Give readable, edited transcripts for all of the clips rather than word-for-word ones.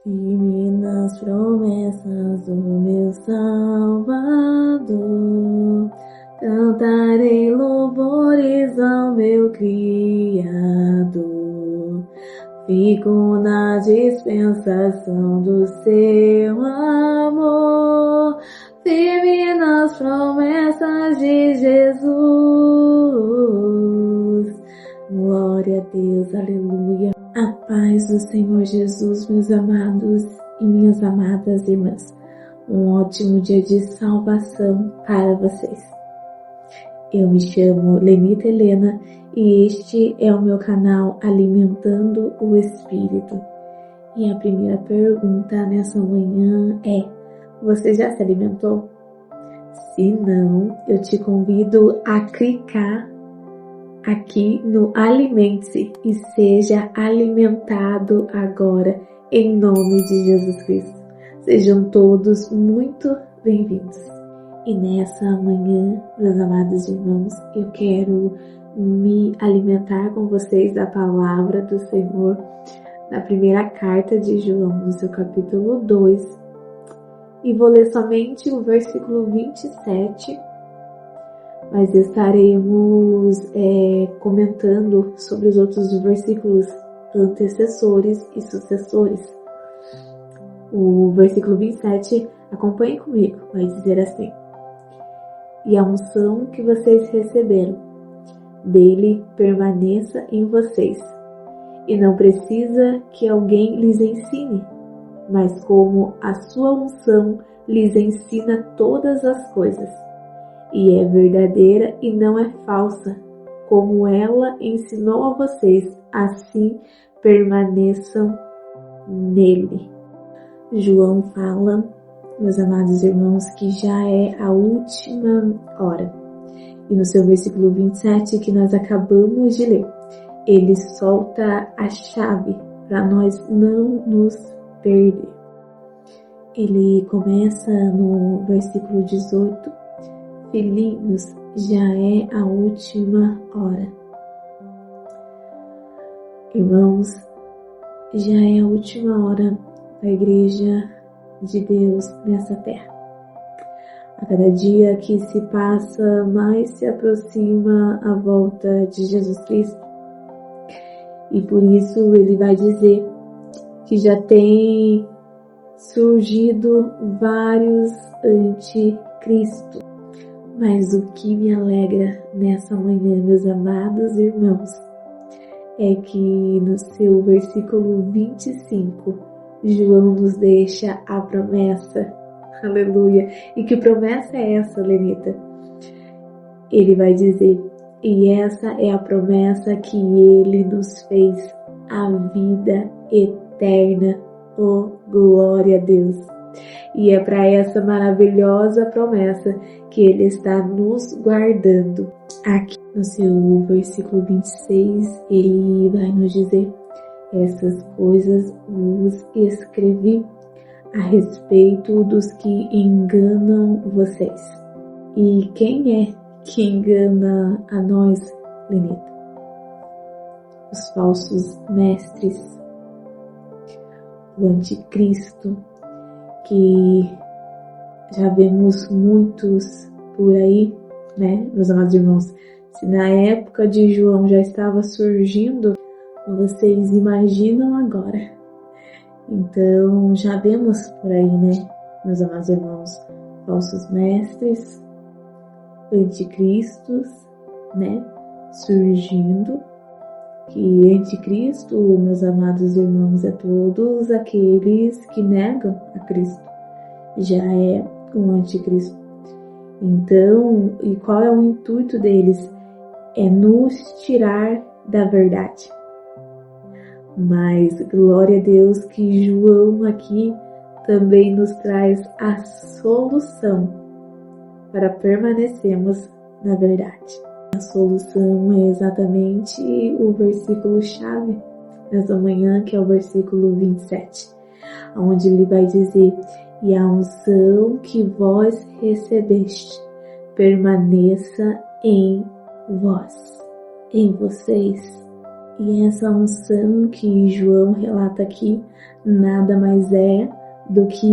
Firme nas promessas do meu Salvador, cantarei louvores ao meu Criador. Fico na dispensação do seu amor, firme nas promessas de Jesus. Glória a Deus, aleluia. A paz do Senhor Jesus, meus amados e minhas amadas irmãs. Um ótimo dia de salvação para vocês. Eu me chamo Lenita Helena e este é o meu canal Alimentando o Espírito. E a primeira pergunta nessa manhã é: você já se alimentou? Se não, eu te convido a clicar aqui no Alimente-se e seja alimentado agora, em nome de Jesus Cristo. Sejam todos muito bem-vindos. E nessa manhã, meus amados irmãos, eu quero me alimentar com vocês da palavra do Senhor na primeira carta de João, no seu capítulo 2. E vou ler somente o versículo 27, mas estaremos comentando sobre os outros versículos antecessores e sucessores. O versículo 27, acompanhe comigo, vai dizer assim: e a unção que vocês receberam dele permaneça em vocês, e não precisa que alguém lhes ensine, mas como a sua unção lhes ensina todas as coisas, e é verdadeira e não é falsa, como ela ensinou a vocês, assim permaneçam nele. João fala, meus amados irmãos, que já é a última hora. E no seu versículo 27, que nós acabamos de ler, ele solta a chave para nós não nos perder. Ele começa no versículo 18: filhinhos, já é a última hora. Irmãos, já é a última hora da Igreja de Deus nessa terra. A cada dia que se passa, mais se aproxima a volta de Jesus Cristo. E por isso ele vai dizer que já tem surgido vários anticristos. Mas o que me alegra nessa manhã, meus amados irmãos, é que no seu versículo 25, João nos deixa a promessa. Aleluia! E que promessa é essa, Lenita? Ele vai dizer: e essa é a promessa que ele nos fez, a vida eterna. Oh, glória a Deus! E é para essa maravilhosa promessa que ele está nos guardando. Aqui no seu versículo 26, ele vai nos dizer: essas coisas vos escrevi a respeito dos que enganam vocês. E quem é que engana a nós, Lenita? Os falsos mestres, o anticristo, que já vemos muitos por aí, né, meus amados irmãos? Se na época de João já estava surgindo, vocês imaginam agora. Então já vemos por aí, né, meus amados irmãos, falsos mestres, anticristos, né, surgindo. Que anticristo, meus amados irmãos, é todos aqueles que negam a Cristo. Já é um anticristo. Então, e qual é o intuito deles? É nos tirar da verdade. Mas glória a Deus que João aqui também nos traz a solução para permanecermos na verdade. A solução é exatamente o versículo-chave nessa manhã, que é o versículo 27, onde ele vai dizer: e a unção que vós recebeste permaneça em vós, em vocês. E essa unção que João relata aqui nada mais é do que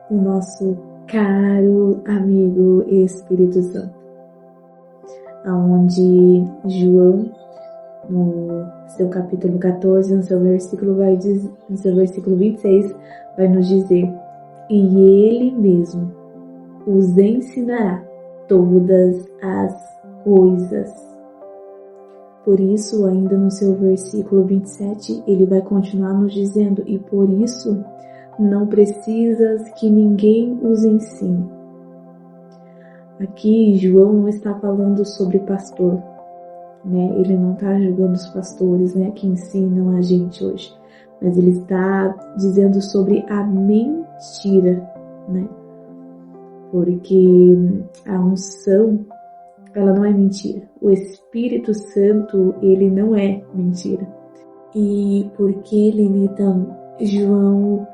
o nosso caro amigo Espírito Santo, aonde João, no seu capítulo 14, no seu versículo 26, vai nos dizer: e ele mesmo os ensinará todas as coisas. Por isso, ainda no seu versículo 27, ele vai continuar nos dizendo: e por isso não precisas que ninguém os ensine. Aqui, João não está falando sobre pastor, né? Ele não está julgando os pastores, né, que ensinam a gente hoje. Mas ele está dizendo sobre a mentira, né? Porque a unção, ela não é mentira. O Espírito Santo, ele não é mentira. E porque, Lenita, João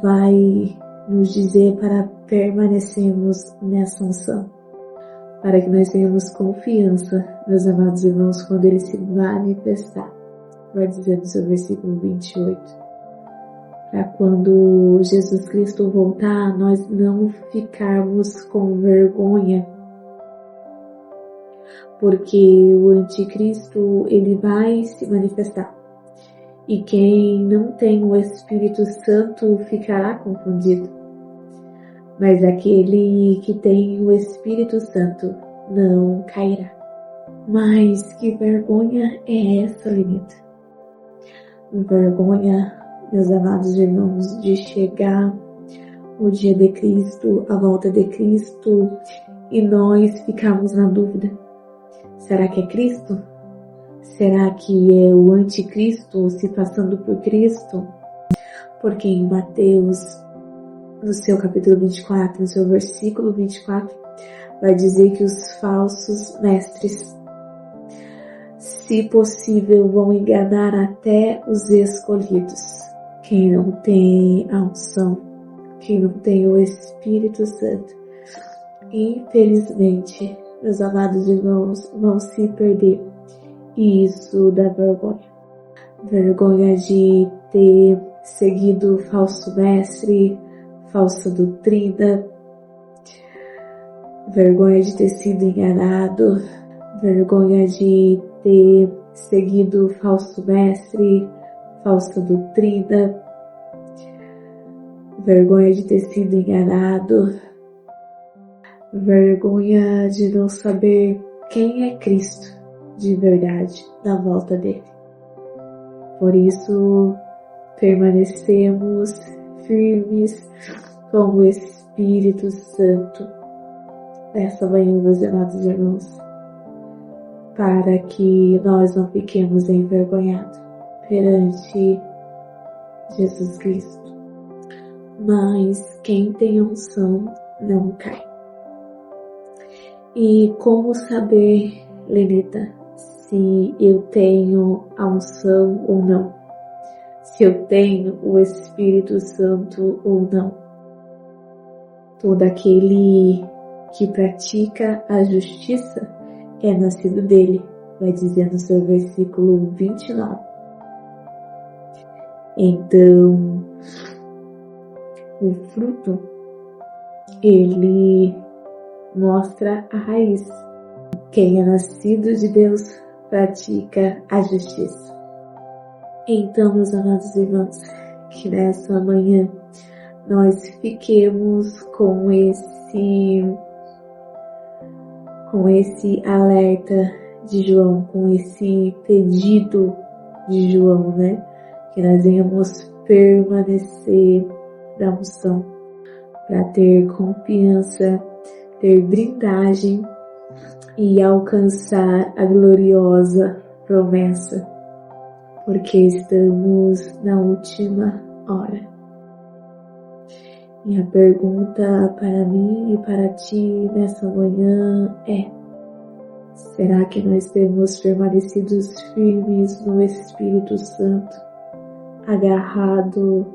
vai nos dizer para permanecermos nessa unção, para que nós tenhamos confiança, meus amados irmãos, quando ele se manifestar. Vai dizer no seu versículo 28, para quando Jesus Cristo voltar, nós não ficarmos com vergonha, porque o anticristo, ele vai se manifestar. E quem não tem o Espírito Santo ficará confundido. Mas aquele que tem o Espírito Santo não cairá. Mas que vergonha é essa, Lenita? Vergonha, meus amados irmãos, de chegar o dia de Cristo, a volta de Cristo, e nós ficarmos na dúvida. Será que é Cristo? Será que é o anticristo se passando por Cristo? Porque em Mateus, no seu capítulo 24, no seu versículo 24, vai dizer que os falsos mestres, se possível, vão enganar até os escolhidos. Quem não tem a unção, quem não tem o Espírito Santo, infelizmente, meus amados irmãos, vão se perder. E isso dá vergonha. Vergonha de ter seguido falso mestre, falsa doutrina, vergonha de ter sido enganado, vergonha de ter seguido falso mestre, falsa doutrina, vergonha de ter sido enganado, vergonha de não saber quem é Cristo de verdade na volta dele. Por isso, permanecemos firmes com o Espírito Santo nessa manhã, meus amados irmãos, para que nós não fiquemos envergonhados perante Jesus Cristo. Mas quem tem unção não cai. E como saber, Lenita, se eu tenho a unção ou não? Se eu tenho o Espírito Santo ou não? Todo aquele que pratica a justiça é nascido dele, vai dizer no seu versículo 29. Então, o fruto, ele mostra a raiz. Quem é nascido de Deus pratica a justiça. Então, meus amados irmãos, que nessa manhã nós fiquemos com esse alerta de João, com esse pedido de João, né? Que nós venhamos permanecer na unção, para ter confiança, ter blindagem e alcançar a gloriosa promessa, porque estamos na última hora. E a pergunta para mim e para ti nessa manhã é: será que nós temos permanecidos firmes no Espírito Santo, agarrado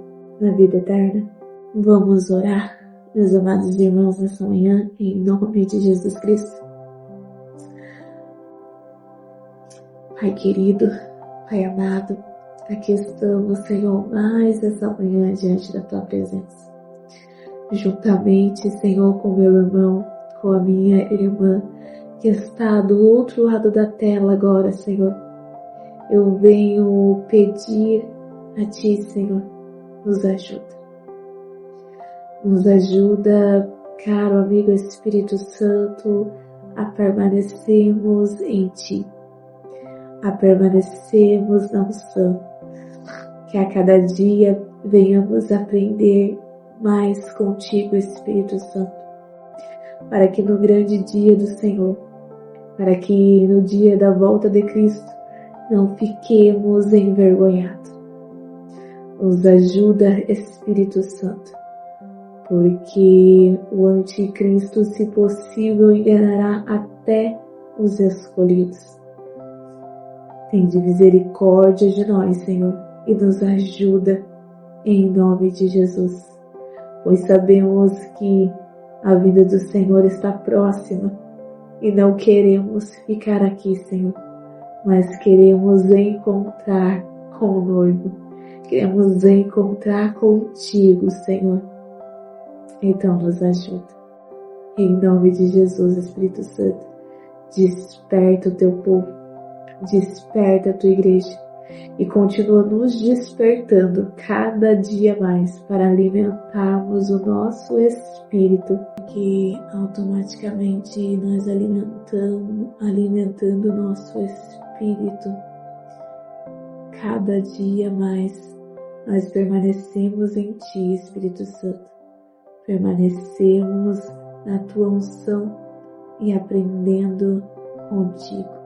na vida eterna? Vamos orar, meus amados irmãos, nessa manhã, em nome de Jesus Cristo. Pai querido, Pai amado, Aqui estamos, Senhor, mais essa manhã diante da Tua presença. Juntamente, Senhor, com meu irmão, com a minha irmã, que está do outro lado da tela agora, Senhor. Eu venho pedir a Ti, Senhor, nos ajuda. Nos ajuda, caro amigo Espírito Santo, a permanecermos em Ti, a permanecermos na unção, que a cada dia venhamos aprender mais contigo, Espírito Santo, para que no grande dia do Senhor, para que no dia da volta de Cristo, não fiquemos envergonhados. Nos ajuda, Espírito Santo, porque o anticristo, se possível, enganará até os escolhidos. Tende misericórdia de nós, Senhor, e nos ajuda em nome de Jesus, pois sabemos que a vinda do Senhor está próxima e não queremos ficar aqui, Senhor, mas queremos encontrar com o noivo, queremos encontrar contigo, Senhor. Então nos ajuda. Em nome de Jesus, Espírito Santo, desperta o teu povo, desperta a tua igreja e continua nos despertando cada dia mais para alimentarmos o nosso espírito, que automaticamente nós alimentando o nosso espírito, cada dia mais nós permanecemos em Ti, Espírito Santo, permanecemos na Tua unção e aprendendo contigo.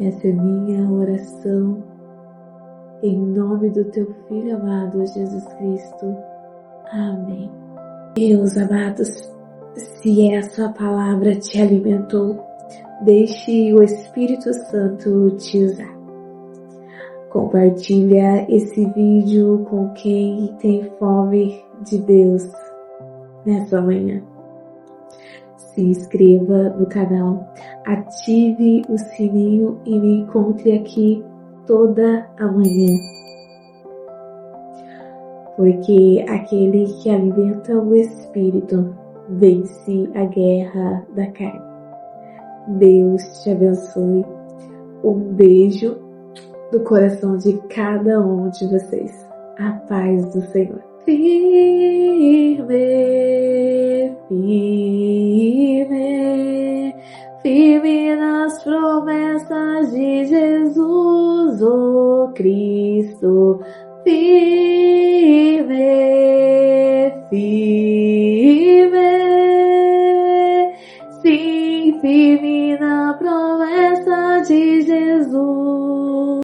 Essa é minha oração, em nome do Teu Filho amado, Jesus Cristo. Amém. Meus amados, se essa palavra te alimentou, deixe o Espírito Santo te usar. Compartilha esse vídeo com quem tem fome de Deus nessa manhã. Se inscreva no canal, ative o sininho e me encontre aqui toda a manhã. Porque aquele que alimenta o Espírito vence a guerra da carne. Deus te abençoe. Um beijo do coração de cada um de vocês. A paz do Senhor. Firme, firme, firme nas promessas de Jesus, oh Cristo. Firme, firme, sim, firme na promessa de Jesus.